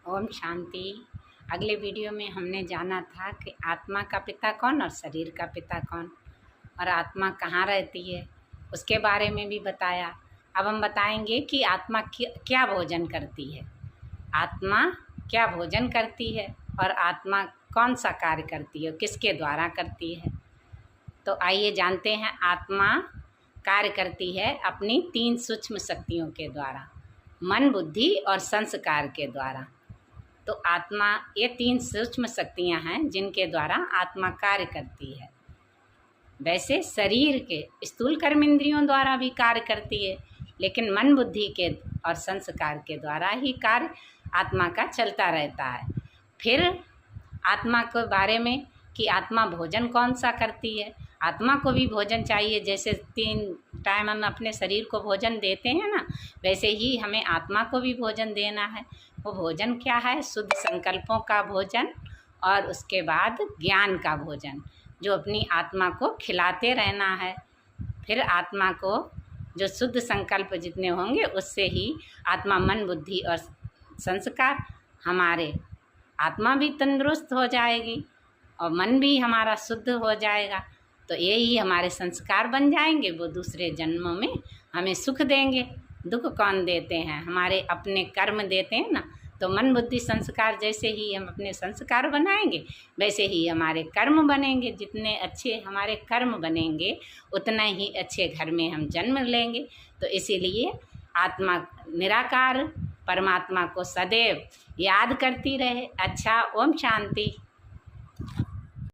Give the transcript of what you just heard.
ओम शांति। अगले वीडियो में हमने जाना था कि आत्मा का पिता कौन और शरीर का पिता कौन और आत्मा कहाँ रहती है, उसके बारे में भी बताया। अब हम बताएंगे कि आत्मा क्या भोजन करती है, आत्मा क्या भोजन करती है और आत्मा कौन सा कार्य करती है, किसके द्वारा करती है। तो आइए जानते हैं। आत्मा कार्य करती है अपनी 3 सूक्ष्म शक्तियों के द्वारा, मन, बुद्धि और संस्कार के द्वारा। तो आत्मा, ये 3 सूक्ष्म शक्तियाँ हैं जिनके द्वारा आत्मा कार्य करती है। वैसे शरीर के स्थूल कर्म इंद्रियों द्वारा भी कार्य करती है, लेकिन मन, बुद्धि के और संस्कार के द्वारा ही कार्य आत्मा का चलता रहता है। फिर आत्मा के बारे में कि आत्मा भोजन कौन सा करती है। आत्मा को भी भोजन चाहिए, जैसे 3 टाइम हम अपने शरीर को भोजन देते हैं ना, वैसे ही हमें आत्मा को भी भोजन देना है। वो भोजन क्या है? शुद्ध संकल्पों का भोजन और उसके बाद ज्ञान का भोजन, जो अपनी आत्मा को खिलाते रहना है। फिर आत्मा को जो शुद्ध संकल्प जितने होंगे उससे ही आत्मा, मन, बुद्धि और संस्कार, हमारे आत्मा भी तंदुरुस्त हो जाएगी और मन भी हमारा शुद्ध हो जाएगा। तो यही हमारे संस्कार बन जाएंगे, वो दूसरे जन्मों में हमें सुख देंगे। दुख कौन देते हैं? हमारे अपने कर्म देते हैं ना। तो मन, बुद्धि, संस्कार, जैसे ही हम अपने संस्कार बनाएंगे वैसे ही हमारे कर्म बनेंगे। जितने अच्छे हमारे कर्म बनेंगे उतना ही अच्छे घर में हम जन्म लेंगे। तो इसीलिए आत्मा निराकार परमात्मा को सदैव याद करती रहे। अच्छा, ओम शांति।